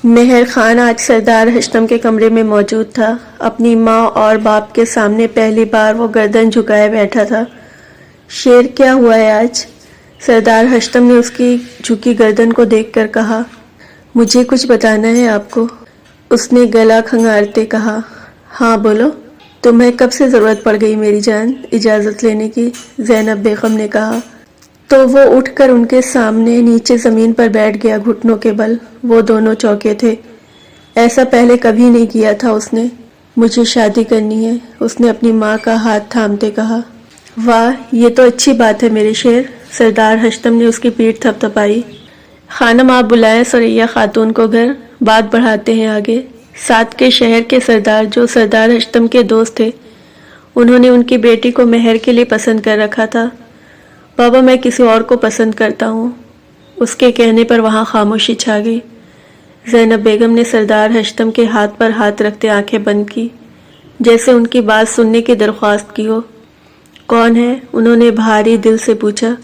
مہر خان آج سردار ہشتم کے کمرے میں موجود تھا۔ اپنی ماں اور باپ کے سامنے پہلی بار وہ گردن جھکائے بیٹھا تھا۔ شیر کیا ہوا ہے آج؟ سردار ہشتم نے اس کی جھکی گردن کو دیکھ کر کہا۔ مجھے کچھ بتانا ہے آپ کو، اس نے گلا کھنگارتے کہا۔ ہاں بولو، تمہیں کب سے ضرورت پڑ گئی میری جان اجازت لینے کی؟ زینب بیگم نے کہا تو وہ اٹھ کر ان کے سامنے نیچے زمین پر بیٹھ گیا گھٹنوں کے بل۔ وہ دونوں چوکے تھے، ایسا پہلے کبھی نہیں کیا تھا اس نے۔ مجھے شادی کرنی ہے، اس نے اپنی ماں کا ہاتھ تھامتے کہا۔ واہ، یہ تو اچھی بات ہے میرے شیر، سردار ہشتم نے اس کی پیٹھ تھپ تھپائی۔ خانم آپ بلائیں ثریا خاتون کو گھر، بات بڑھاتے ہیں آگے۔ ساتھ کے شہر کے سردار جو سردار ہشتم کے دوست تھے، انہوں نے ان کی بیٹی کو مہر کے لیے پسند کر رکھا تھا۔ بابا میں کسی اور کو پسند کرتا ہوں، اس کے کہنے پر وہاں خاموشی چھا گئی۔ زینب بیگم نے سردار ہشتم کے ہاتھ پر ہاتھ رکھتے آنکھیں بند کی، جیسے ان کی بات سننے کی درخواست کی ہو۔ کون ہے؟ انہوں نے بھاری دل سے پوچھا۔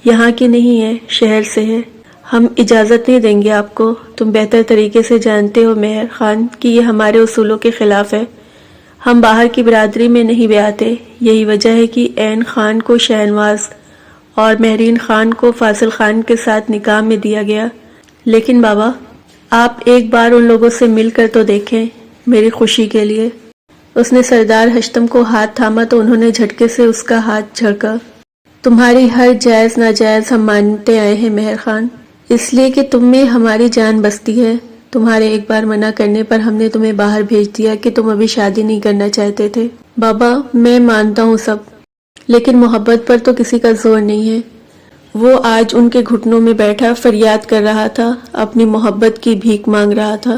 یہاں کی نہیں ہے، شہر سے ہے۔ ہم اجازت نہیں دیں گے آپ کو، تم بہتر طریقے سے جانتے ہو مہر خان کہ یہ ہمارے اصولوں کے خلاف ہے۔ ہم باہر کی برادری میں نہیں بیاہتے، یہی وجہ ہے کہ عین خان کو شہنواز اور مہرین خان کو فاضل خان کے ساتھ نکاح میں دیا گیا۔ لیکن بابا، آپ ایک بار ان لوگوں سے مل کر تو دیکھیں، میری خوشی کے لیے۔ اس نے سردار ہشتم کو ہاتھ تھاما تو انہوں نے جھٹکے سے اس کا ہاتھ جھڑکا۔ تمہاری ہر جائز ناجائز ہم مانتے آئے ہیں مہر خان، اس لیے کہ تم میں ہماری جان بستی ہے۔ تمہارے ایک بار منع کرنے پر ہم نے تمہیں باہر بھیج دیا کہ تم ابھی شادی نہیں کرنا چاہتے تھے۔ بابا میں مانتا ہوں سب، لیکن محبت پر تو کسی کا زور نہیں ہے۔ وہ آج ان کے گھٹنوں میں بیٹھا فریاد کر رہا تھا، اپنی محبت کی بھیک مانگ رہا تھا۔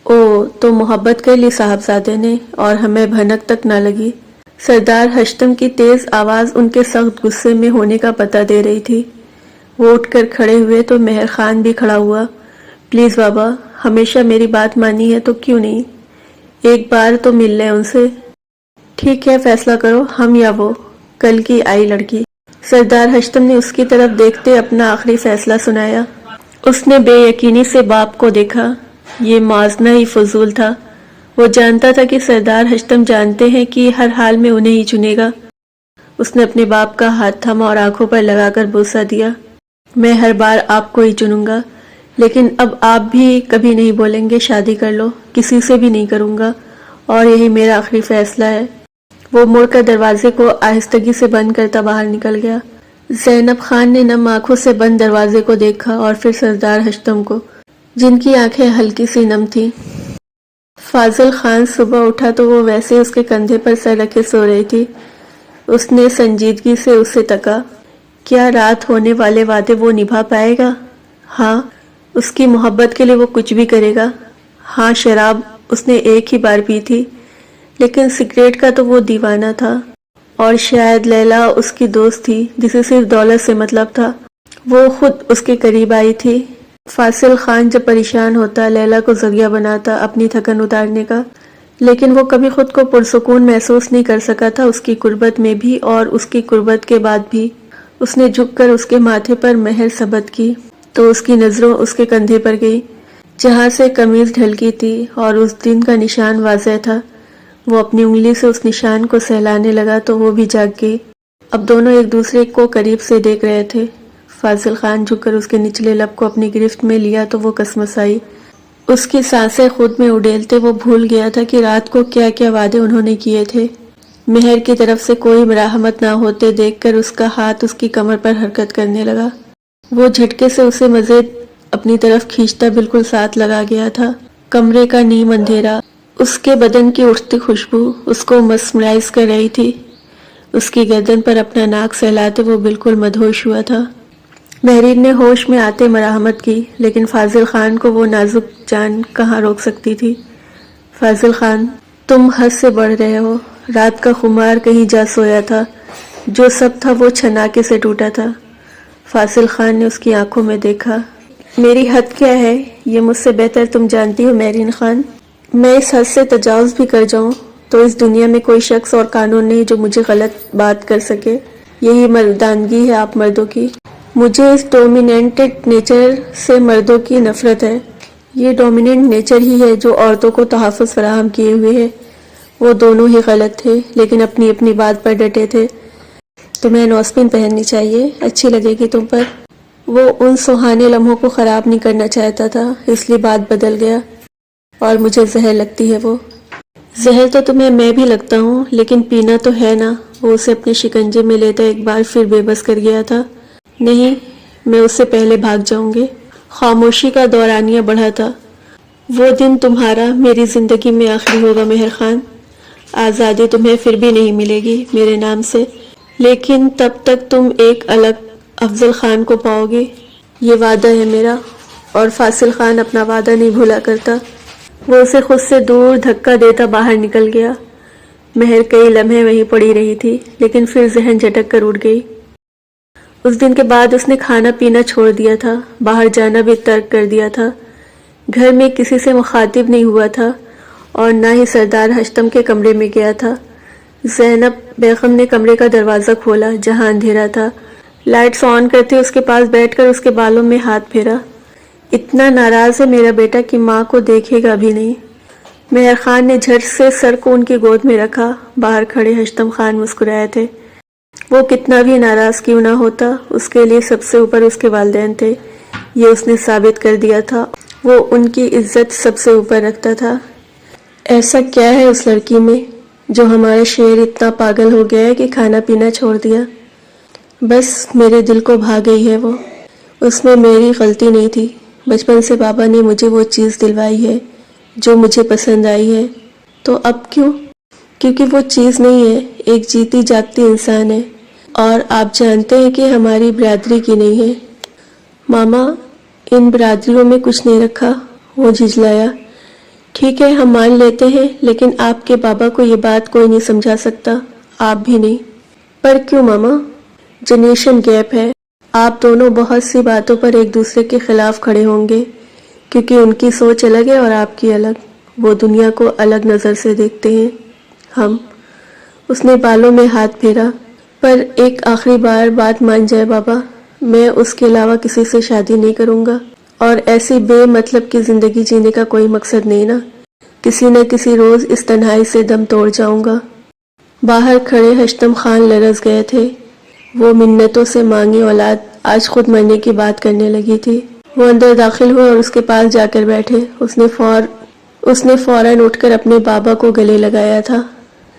او تو محبت کر لی صاحبزادے نے، اور ہمیں بھنک تک نہ لگی۔ سردار ہشتم کی تیز آواز ان کے سخت غصے میں ہونے کا پتہ دے رہی تھی۔ وہ اٹھ کر کھڑے ہوئے تو مہر خان بھی کھڑا ہوا۔ پلیز بابا، ہمیشہ میری بات مانی ہے تو کیوں نہیں؟ ایک بار تو مل لیں ان سے۔ ٹھیک ہے، فیصلہ کرو، ہم یا وہ، کل کی آئی لڑکی۔ سردار ہشتم نے اس کی طرف دیکھتے اپنا آخری فیصلہ سنایا۔ اس نے بے یقینی سے باپ کو دیکھا۔ یہ موازنہ ہی فضول تھا۔ وہ جانتا تھا کہ سردار ہشتم جانتے ہیں کہ ہر حال میں انہیں ہی چنے گا۔ اس نے اپنے باپ کا ہاتھ تھاما اور آنکھوں پر لگا کر بوسہ دیا۔ میں ہر بار آپ کو ہی چنوں گا، لیکن اب آپ بھی کبھی نہیں بولیں گے شادی کر لو، کسی سے بھی نہیں کروں گا، اور یہی میرا آخری فیصلہ ہے۔ وہ مڑ کر دروازے کو آہستگی سے بند کرتا باہر نکل گیا۔ زینب خان نے نم آنکھوں سے بند دروازے کو دیکھا اور پھر سردار ہشتم کو، جن کی آنکھیں ہلکی سی نم تھیں۔ فاضل خان صبح اٹھا تو وہ ویسے اس کے کندھے پر سر رکھے سو رہی تھی۔ اس نے سنجیدگی سے اسے تکا۔ کیا رات ہونے والے وعدے وہ نبھا پائے گا؟ ہاں، اس کی محبت کے لیے وہ کچھ بھی کرے گا۔ ہاں، شراب اس نے ایک ہی بار پی تھی، لیکن سگریٹ کا تو وہ دیوانہ تھا۔ اور شاید لیلا اس کی دوست تھی جسے صرف دولت سے مطلب تھا۔ وہ خود اس کے قریب آئی تھی۔ فاضل خان جب پریشان ہوتا لیلا کو ذریعہ بناتا اپنی تھکن اتارنے کا، لیکن وہ کبھی خود کو پرسکون محسوس نہیں کر سکا تھا اس کی قربت میں بھی اور اس کی قربت کے بعد بھی۔ اس نے جھک کر اس کے ماتھے پر مہر ثبت کی تو اس کی نظروں اس کے کندھے پر گئی جہاں سے قمیض ڈھلکی تھی اور اس دن کا نشان واضح تھا۔ وہ اپنی انگلی سے اس نشان کو سہلانے لگا تو وہ بھی جاگ گئی۔ اب دونوں ایک دوسرے کو قریب سے دیکھ رہے تھے۔ فاضل خان جھک کر اس کے نچلے لب کو اپنی گرفت میں لیا تو وہ کسمسائی۔ اس کی سانسیں خود میں اڈیلتے وہ بھول گیا تھا کہ رات کو کیا کیا وعدے انہوں نے کیے تھے۔ مہر کی طرف سے کوئی مراحمت نہ ہوتے دیکھ کر اس کا ہاتھ اس کی کمر پر حرکت کرنے لگا۔ وہ جھٹکے سے اسے مزید اپنی طرف کھینچتا بالکل ساتھ لگا گیا تھا۔ کمرے کا نیم اندھیرا، اس کے بدن کی اٹھتی خوشبو اس کو مسمرائز کر رہی تھی۔ اس کی گردن پر اپنا ناک سہلاتے وہ بالکل مدہوش ہوا تھا۔ مہرین نے ہوش میں آتے مراحمت کی، لیکن فاضل خان کو وہ نازک جان کہاں روک سکتی تھی۔ فاضل خان، تم حد سے بڑھ رہے ہو۔ رات کا خمار کہیں جا سویا تھا، جو سب تھا وہ چھناکے سے ٹوٹا تھا۔ فاضل خان نے اس کی آنکھوں میں دیکھا۔ میری حد کیا ہے یہ مجھ سے بہتر تم جانتی ہو مہرین خان۔ میں اس حد سے تجاوز بھی کر جاؤں تو اس دنیا میں کوئی شخص اور قانون نہیں جو مجھے غلط بات کر سکے۔ یہی مردانگی ہے آپ مردوں کی۔ مجھے اس ڈومیننٹڈ نیچر سے مردوں کی نفرت ہے۔ یہ ڈومیننٹ نیچر ہی ہے جو عورتوں کو تحفظ فراہم کیے ہوئے ہے۔ وہ دونوں ہی غلط تھے لیکن اپنی اپنی بات پر ڈٹے تھے۔ تمہیں نوسپن پہننی چاہیے، اچھی لگے گی تم پر۔ وہ ان سہانے لمحوں کو خراب نہیں کرنا چاہتا تھا، اس لیے بات بدل گیا۔ اور مجھے زہر لگتی ہے وہ۔ زہر تو تمہیں میں بھی لگتا ہوں لیکن پینا تو ہے نا۔ وہ اسے اپنے شکنجے میں لیتا ایک بار پھر بے بس کر گیا تھا۔ نہیں، میں اس سے پہلے بھاگ جاؤں گی۔ خاموشی کا دورانیہ بڑھا تھا۔ وہ دن تمہارا میری زندگی میں آخری ہوگا مہر خان۔ آزادی تمہیں پھر بھی نہیں ملے گی میرے نام سے، لیکن تب تک تم ایک الگ افضل خان کو پاؤ گے، یہ وعدہ ہے میرا۔ اور فاصل خان اپنا وعدہ نہیں بھولا کرتا۔ وہ اسے خود سے دور دھکا دیتا باہر نکل گیا۔ مہر کئی لمحے وہیں پڑی رہی تھی لیکن پھر ذہن جھٹک کر اٹھ گئی۔ اس دن کے بعد اس نے کھانا پینا چھوڑ دیا تھا، باہر جانا بھی ترک کر دیا تھا، گھر میں کسی سے مخاطب نہیں ہوا تھا اور نہ ہی سردار ہشتم کے کمرے میں گیا تھا۔ زینب بیگم نے کمرے کا دروازہ کھولا جہاں اندھیرا تھا، لائٹس آن کرتے اس کے پاس بیٹھ کر اس کے بالوں میں ہاتھ پھیرا۔ اتنا ناراض ہے میرا بیٹا کہ ماں کو دیکھے گا بھی نہیں۔ مہر خان نے جھٹ سے سر کو ان کی گود میں رکھا۔ باہر کھڑے ہشتم خان مسکرائے تھے۔ وہ کتنا بھی ناراض کیوں نہ ہوتا، اس کے لیے سب سے اوپر اس کے والدین تھے، یہ اس نے ثابت کر دیا تھا۔ وہ ان کی عزت سب سے اوپر رکھتا تھا۔ ایسا کیا ہے اس لڑکی میں جو ہمارا شیر اتنا پاگل ہو گیا ہے کہ کھانا پینا چھوڑ دیا؟ بس میرے دل کو بھا گئی ہے وہ۔ اس میں میری غلطی نہیں تھی۔ بچپن سے بابا نے مجھے وہ چیز دلوائی ہے جو مجھے پسند آئی ہے، تو اب کیوں؟ کیونکہ وہ چیز نہیں ہے، ایک جیتی جاگتی انسان ہے، اور آپ جانتے ہیں کہ ہماری برادری کی نہیں ہے۔ ماما، ان برادریوں میں کچھ نہیں رکھا، وہ جھجلایا۔ ٹھیک ہے، ہم مان لیتے ہیں، لیکن آپ کے بابا کو یہ بات کوئی نہیں سمجھا سکتا، آپ بھی نہیں۔ پر کیوں ماما؟ جنریشن گیپ ہے، آپ دونوں بہت سی باتوں پر ایک دوسرے کے خلاف کھڑے ہوں گے، کیونکہ ان کی سوچ الگ ہے اور آپ کی الگ، وہ دنیا کو الگ نظر سے دیکھتے ہیں۔ اس نے بالوں میں ہاتھ پھیرا۔ پر ایک آخری بار بات مان جائے بابا، میں اس کے علاوہ کسی سے شادی نہیں کروں گا، اور ایسی بے مطلب کی زندگی جینے کا کوئی مقصد نہیں نا، کسی نہ کسی روز اس تنہائی سے دم توڑ جاؤں گا۔ باہر کھڑے ہشتم خان لرز گئے تھے۔ وہ منتوں سے مانگی اولاد آج خود مرنے کی بات کرنے لگی تھی۔ وہ اندر داخل ہوئے اور اس کے پاس جا کر بیٹھے۔ اس نے فوراً اٹھ کر اپنے بابا کو گلے لگایا تھا۔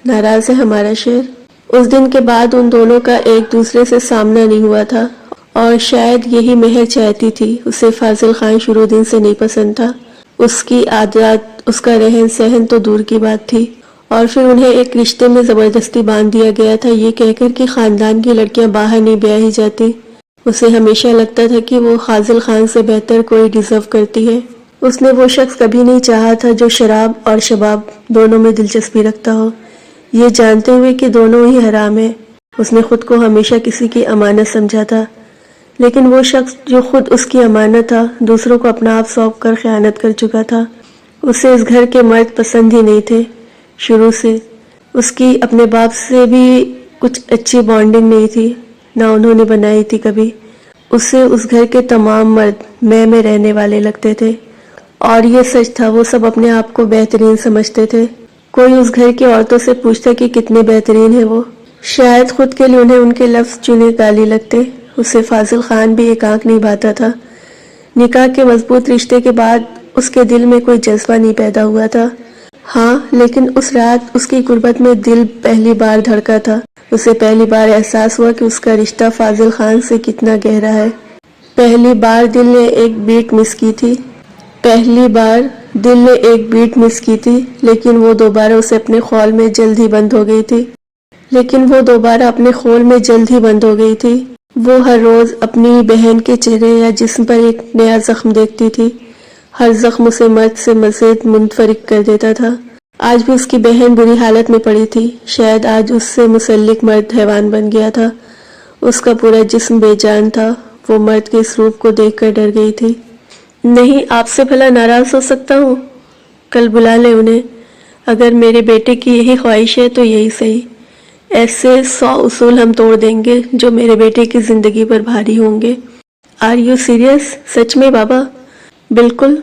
ناراض ہے ہمارا شیر؟ اس دن کے بعد ان دونوں کا ایک دوسرے سے سامنا نہیں ہوا تھا، اور شاید یہی مہر چاہتی تھی۔ اسے فاضل خان شروع دن سے نہیں پسند تھا، اس کی عادات، اس کا رہن سہن تو دور کی بات تھی، اور پھر انہیں ایک رشتے میں زبردستی باندھ دیا گیا تھا یہ کہہ کر کہ خاندان کی لڑکیاں باہر نہیں بیاہی جاتی۔ اسے ہمیشہ لگتا تھا کہ وہ فاضل خان سے بہتر کوئی ڈیزرو کرتی ہے۔ اس نے وہ شخص کبھی نہیں چاہا تھا جو شراب اور شباب دونوں میں دلچسپی رکھتا ہو، یہ جانتے ہوئے کہ دونوں ہی حرام ہیں۔ اس نے خود کو ہمیشہ کسی کی امانت سمجھا تھا، لیکن وہ شخص جو خود اس کی امانت تھا دوسروں کو اپنا آپ سونپ کر خیانت کر چکا تھا۔ اسے اس گھر کے مرد پسند ہی نہیں تھے شروع سے۔ اس کی اپنے باپ سے بھی کچھ اچھی بانڈنگ نہیں تھی، نہ انہوں نے بنائی تھی کبھی۔ اسے اس گھر کے تمام مرد میں رہنے والے لگتے تھے، اور یہ سچ تھا، وہ سب اپنے آپ کو بہترین سمجھتے تھے۔ کوئی اس گھر کی عورتوں سے پوچھتا کہ کتنے بہترین ہیں وہ، شاید خود کے لیے انہیں ان کے لفظ چنے گالی لگتے۔ اسے فاضل خان بھی ایک آنکھ نہیں بھاتا تھا۔ نکاح کے مضبوط رشتے کے بعد اس کے دل میں کوئی جذبہ نہیں پیدا ہوا تھا۔ ہاں، لیکن اس رات اس کی غربت میں دل پہلی بار دھڑکا تھا۔ اسے پہلی بار احساس ہوا کہ اس کا رشتہ فاضل خان سے کتنا گہرا ہے۔ پہلی بار دل نے ایک بیٹ مس کی تھی، لیکن وہ دوبارہ اپنے خول میں جلد ہی بند ہو گئی تھی۔ وہ ہر روز اپنی بہن کے چہرے یا جسم پر ایک نیا زخم دیکھتی تھی، ہر زخم اسے مرد سے مزید منفرد کر دیتا تھا۔ آج بھی اس کی بہن بری حالت میں پڑی تھی، شاید آج اس سے مسلک مرد حیوان بن گیا تھا، اس کا پورا جسم بے جان تھا۔ وہ مرد کے اس روپ کو دیکھ کر ڈر گئی تھی۔ نہیں، آپ سے بھلا ناراض ہو سکتا ہوں؟ کل بلا لیں انہیں، اگر میرے بیٹے کی یہی خواہش ہے تو یہی صحیح۔ ایسے 100 اصول ہم توڑ دیں گے جو میرے بیٹے کی زندگی پر بھاری ہوں گے۔ Are you serious? سچ میں بابا؟ بالکل,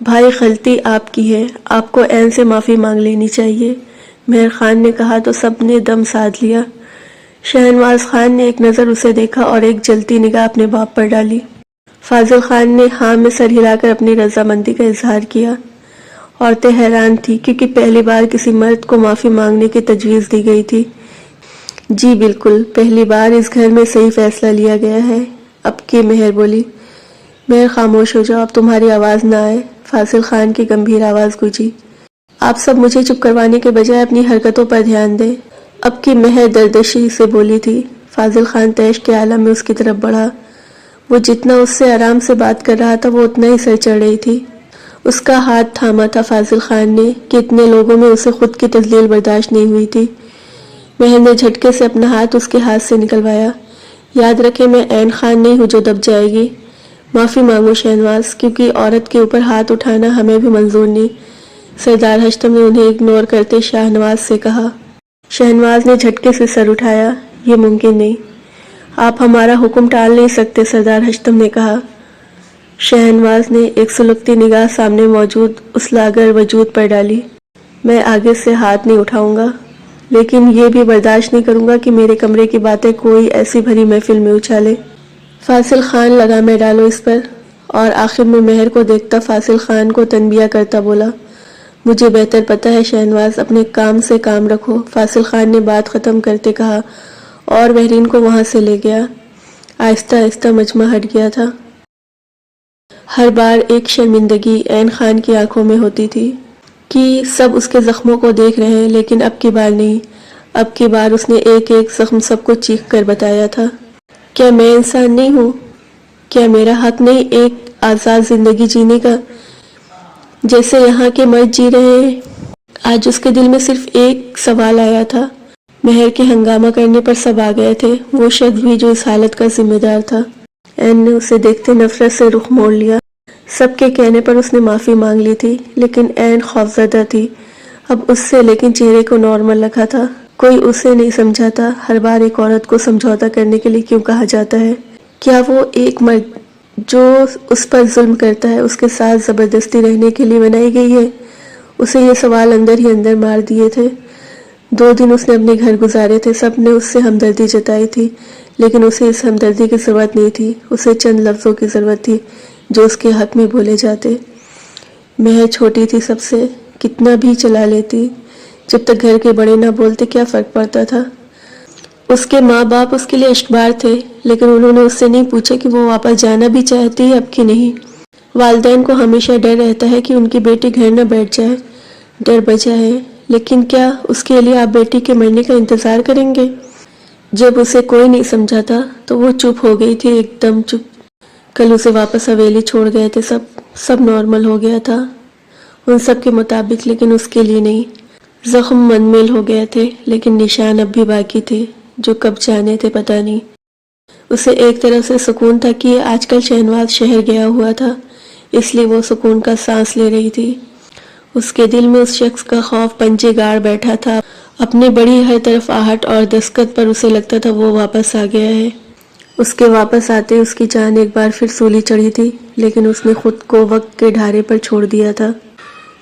بھائی غلطی آپ کی ہے، آپ کو عین سے معافی مانگ لینی چاہیے، مہر خان نے کہا تو سب نے دم سادھ لیا۔ شہنواز خان نے ایک نظر اسے دیکھا اور ایک جلتی نگاہ اپنے باپ پر ڈالی۔ فاضل خان نے ہاں میں سر ہلا کر اپنی رضامندی کا اظہار کیا۔ عورتیں حیران تھیں کیونکہ پہلی بار کسی مرد کو معافی مانگنے کی تجویز دی گئی تھی۔ جی بالکل، پہلی بار اس گھر میں صحیح فیصلہ لیا گیا ہے، اب کی مہر بولی۔ مہر خاموش ہو جاؤ، اب تمہاری آواز نہ آئے، فاضل خان کی گمبھیر آواز گونجی۔ آپ سب مجھے چپ کروانے کے بجائے اپنی حرکتوں پر دھیان دیں، اب کی مہر دردشی سے بولی تھی۔ فاضل خان تیش کے عالم میں اس کی طرف بڑھا۔ وہ جتنا اس سے آرام سے بات کر رہا تھا وہ اتنا ہی سر چڑھ رہی تھی۔ اس کا ہاتھ تھاما تھا فاضل خان نے کہ اتنے لوگوں میں اسے خود کی تذلیل برداشت نہیں ہوئی تھی۔ مہر نے جھٹکے سے اپنا ہاتھ اس کے ہاتھ سے نکلوایا۔ یاد رکھے میں عین خان نہیں ہوں جو دب جائے گی۔ معافی مانگو شہنواز، کیونکہ عورت کے اوپر ہاتھ اٹھانا ہمیں بھی منظور نہیں۔ سردار ہشتم نے انہیں اگنور کرتے شہنواز سے کہا۔ شہنواز نے جھٹکے سے سر اٹھایا، یہ ممکن نہیں، آپ ہمارا حکم ٹال نہیں سکتے، سردار ہشتم نے کہا۔ شہنواز نے ایک سلگتی نگاہ سامنے موجود اس لاغر وجود پر ڈالی۔ میں آگے سے ہاتھ نہیں اٹھاؤں گا، لیکن یہ بھی برداشت نہیں کروں گا کہ میرے کمرے کی باتیں کوئی ایسی بھری محفل میں اچھالے۔ فاضل خان لگامیں ڈالو اس پر۔ اور آخر میں مہر کو دیکھتا فاضل خان کو تنبیہ کرتا بولا، مجھے بہتر پتہ ہے شہنواز، اپنے کام سے کام رکھو۔ فاضل خان نے بات ختم کرتے کہا اور مہرین کو وہاں سے لے گیا۔ آہستہ آہستہ مجمع ہٹ گیا تھا۔ ہر بار ایک شرمندگی عین خان کی آنکھوں میں ہوتی تھی کہ سب اس کے زخموں کو دیکھ رہے ہیں، لیکن اب کی بار نہیں۔ اب کی بار اس نے ایک ایک زخم سب کو چیخ کر بتایا تھا۔ کیا میں انسان نہیں ہوں؟ کیا میرا حق نہیں ایک آزاد زندگی جینے کا جیسے یہاں کے مرد جی رہے ہیں؟ آج اس کے دل میں صرف ایک سوال آیا تھا۔ مہر کے ہنگامہ کرنے پر سب آ گئے تھے، وہ شخص بھی جو اس حالت کا ذمہ دار تھا۔ عین نے اسے دیکھتے نفرت سے رخ موڑ لیا۔ سب کے کہنے پر اس نے معافی مانگ لی تھی، لیکن عین خوفزدہ تھی اب اس سے، لیکن چہرے کو نارمل رکھا تھا۔ کوئی اسے نہیں سمجھاتا، ہر بار ایک عورت کو سمجھوتا کرنے کے لیے کیوں کہا جاتا ہے؟ کیا وہ ایک مرد جو اس پر ظلم کرتا ہے اس کے ساتھ زبردستی رہنے کے لیے بنائی گئی ہے؟ اسے یہ سوال اندر ہی اندر مار دیے تھے۔ 2 دن اس نے اپنے گھر گزارے تھے، سب نے اس سے ہمدردی جتائی تھی، لیکن اسے اس ہمدردی کی ضرورت نہیں تھی، اسے چند لفظوں کی ضرورت تھی جو اس کے حق میں بولے جاتے۔ مہر چھوٹی تھی سب سے، کتنا بھی چلا لیتی، جب تک گھر کے بڑے نہ بولتے کیا فرق پڑتا تھا؟ اس کے ماں باپ اس کے لیے عشقبار تھے، لیکن انہوں نے اس سے نہیں پوچھا کہ وہ واپس جانا بھی چاہتی ہے اب کہ نہیں۔ والدین کو ہمیشہ ڈر رہتا ہے کہ ان کی بیٹی گھر نہ بیٹھ جائے، ڈر بجا ہے، لیکن کیا اس کے لیے آپ بیٹی کے مرنے کا انتظار کریں گے؟ جب اسے کوئی نہیں سمجھاتا تو وہ چپ ہو گئی تھی، ایک دم چپ۔ کل اسے واپس حویلی چھوڑ گئے تھے سب نارمل ہو گیا تھا ان سب کے مطابق، لیکن اس کے لیے نہیں۔ زخم منمل ہو گئے تھے، لیکن نشان اب بھی باقی تھے جو کب جانے تھے پتہ نہیں۔ اسے ایک طرف سے سکون تھا کہ آج کل شہنواز شہر گیا ہوا تھا، اس لیے وہ سکون کا سانس لے رہی تھی۔ اس کے دل میں اس شخص کا خوف پنجے گاڑ بیٹھا تھا، اپنی بڑی ہر طرف آہٹ اور دستخط پر اسے لگتا تھا وہ واپس آ گیا ہے۔ اس کے واپس آتے اس کی جان ایک بار پھر سولی چڑھی تھی، لیکن اس نے خود کو وقت کے ڈھارے پر چھوڑ دیا تھا۔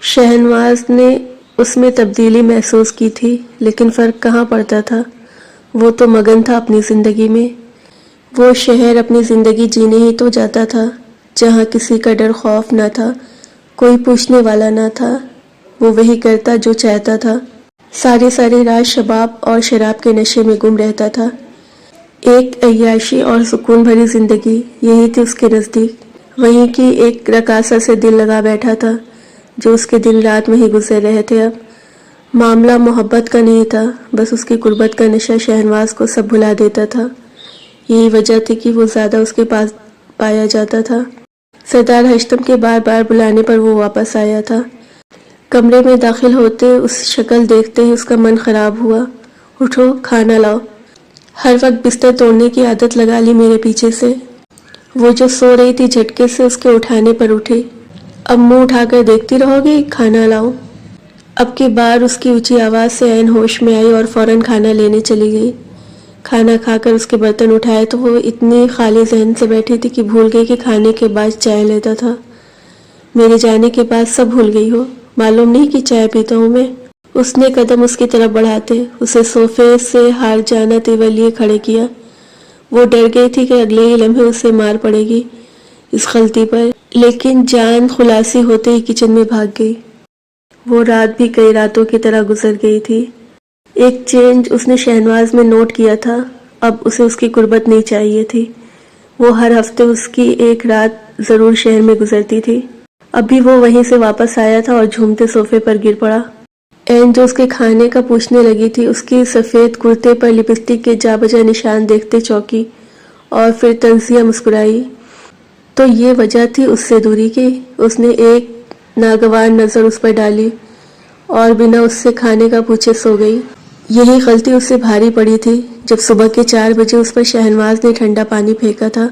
شہنواز نے اس میں تبدیلی محسوس کی تھی، لیکن فرق کہاں پڑتا تھا؟ وہ تو مگن تھا اپنی زندگی میں۔ وہ شہر اپنی زندگی جینے ہی تو جاتا تھا جہاں کسی کا ڈر خوف نہ تھا، کوئی پوچھنے والا نہ تھا، وہ وہی کرتا جو چاہتا تھا۔ ساری رات شباب اور شراب کے نشے میں گم رہتا تھا۔ ایک عیاشی اور سکون بھری زندگی یہی تھی اس کے نزدیک۔ وہیں کی ایک رقاصہ سے دل لگا بیٹھا تھا جو اس کے دن رات میں ہی گزر رہے تھے۔ اب معاملہ محبت کا نہیں تھا، بس اس کی قربت کا نشہ شہنواز کو سب بھلا دیتا تھا۔ یہی وجہ تھی کہ وہ زیادہ اس کے پاس پایا جاتا تھا۔ سردار ہشتم کے بار بار بلانے پر وہ واپس آیا تھا۔ کمرے میں داخل ہوتے اس شکل دیکھتے ہی اس کا من خراب ہوا۔ اٹھو، کھانا لاؤ۔ ہر وقت بستر توڑنے کی عادت لگا لی میرے پیچھے سے۔ وہ جو سو رہی تھی جھٹکے سے اس کے اٹھانے پر اٹھی۔ اب منہ اٹھا کر دیکھتی رہو گی، کھانا لاؤ۔ اب کی بار اس کی اونچی آواز سے عین ہوش میں آئی اور فوراً کھانا لینے چلی گئی۔ کھانا کھا کر اس کے برتن اٹھائے تو وہ اتنی خالی ذہن سے بیٹھی تھی کہ بھول گئی کہ کھانے کے بعد چائے لیتا تھا۔ میرے جانے کے بعد سب بھول گئی ہو، معلوم نہیں کہ چائے پیتا ہوں میں۔ اس نے قدم اس کی طرف بڑھاتے اسے صوفے سے ہار جانا تیور لیے کھڑے کیا۔ وہ ڈر گئی تھی کہ اگلے ہی لمحے اسے مار پڑے گی اس غلطی پر، لیکن جان خلاصی ہوتے ہی کچن میں بھاگ گئی۔ وہ رات بھی کئی راتوں کی طرح گزر گئی تھی۔ ایک چینج اس نے شہنواز میں نوٹ کیا تھا، اب اسے اس کی قربت نہیں چاہیے تھی۔ وہ ہر ہفتے اس کی ایک رات ضرور شہر میں گزرتی تھی۔ اب بھی وہ وہیں سے واپس آیا تھا اور جھومتے صوفے پر گر پڑا۔ این جو اس کے کھانے کا پوچھنے لگی تھی، اس کی سفید کرتے پر لپسٹک کے جا بجا نشان دیکھتے چونکی اور پھر طنزیہ مسکرائی۔ تو یہ وجہ تھی اس سے دوری کی۔ اس نے ایک ناگوار نظر اس پر ڈالی اور بنا اس سے کھانے کا پوچھے سو گئی۔ یہی غلطی اس سے بھاری پڑی تھی جب صبح کے 4 بجے اس پر شہنواز نے ٹھنڈا پانی پھینکا تھا۔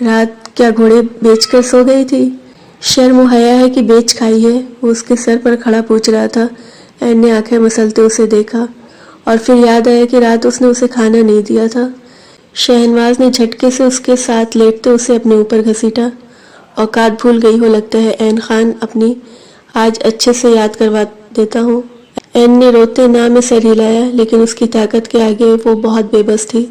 رات کیا گھوڑے بیچ کر سو گئی تھی؟ شرم و حیا ہے کہ بیچ کھائی ہے؟ وہ اس کے سر پر کھڑا پوچھ رہا تھا۔ این نے آنکھیں مسلتے اسے دیکھا اور پھر یاد آیا کہ رات اس نے اسے کھانا نہیں دیا تھا۔ شہنواز نے جھٹکے سے اس کے ساتھ لیٹتے اسے اپنے اوپر گھسیٹا۔ اوقات بھول گئی ہو لگتا ہے این خان اپنی، آج اچھے سے یاد کروا دیتا ہوں۔ این نے روتے نہ میں سر ہلایا، لیکن اس کی طاقت کے آگے وہ بہت بے بس تھی۔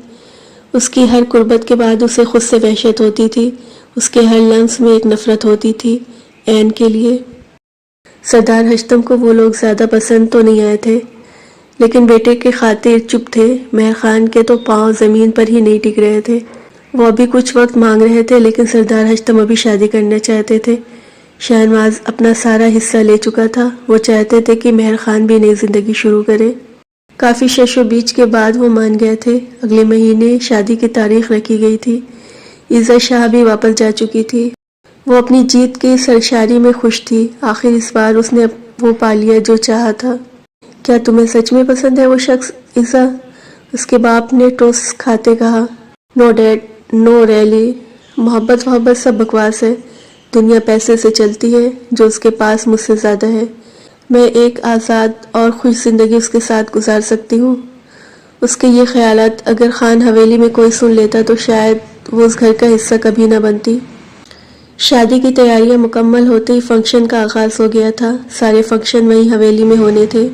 اس کی ہر قربت کے بعد اسے خود سے وحشت ہوتی تھی، اس کے ہر لمس میں ایک نفرت ہوتی تھی این کے لیے۔ سردار ہشتم کو وہ لوگ زیادہ پسند تو نہیں آئے تھے، لیکن بیٹے کے خاطر چپ تھے۔ مہر خان کے تو پاؤں زمین پر ہی نہیں ٹک رہے تھے۔ وہ ابھی کچھ وقت مانگ رہے تھے، لیکن سردار ہشتم ابھی شادی کرنا چاہتے تھے۔ شہنواز اپنا سارا حصہ لے چکا تھا، وہ چاہتے تھے کہ مہر خان بھی نئی زندگی شروع کرے۔ کافی شش و بیچ کے بعد وہ مان گئے تھے۔ اگلے مہینے شادی کی تاریخ رکھی گئی تھی۔ عزت شاہ بھی واپس جا چکی تھی۔ وہ اپنی جیت کی سرشاری میں خوش تھی۔ آخر اس بار اس نے وہ پا لیا جو چاہا تھا۔ کیا تمہیں سچ میں پسند ہے وہ شخص عزا؟ اس کے باپ نے ٹوس کھاتے کہا۔ نو ڈیڈ، نو ریلی، محبت سب بکواس ہے۔ دنیا پیسے سے چلتی ہے، جو اس کے پاس مجھ سے زیادہ ہے۔ میں ایک آزاد اور خوش زندگی اس کے ساتھ گزار سکتی ہوں۔ اس کے یہ خیالات اگر خان حویلی میں کوئی سن لیتا تو شاید وہ اس گھر کا حصہ کبھی نہ بنتی۔ شادی کی تیاریاں مکمل ہوتے ہی فنکشن کا آغاز ہو گیا تھا۔ سارے فنکشن وہیں حویلی میں ہونے تھے۔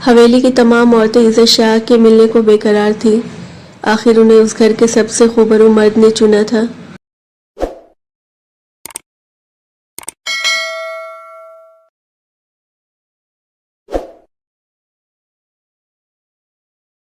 حویلی کی تمام عورتیں عزت شاہ کے ملنے کو بے قرار تھیں۔ آخر انہیں اس گھر کے سب سے خوبرو مرد نے چنا تھا۔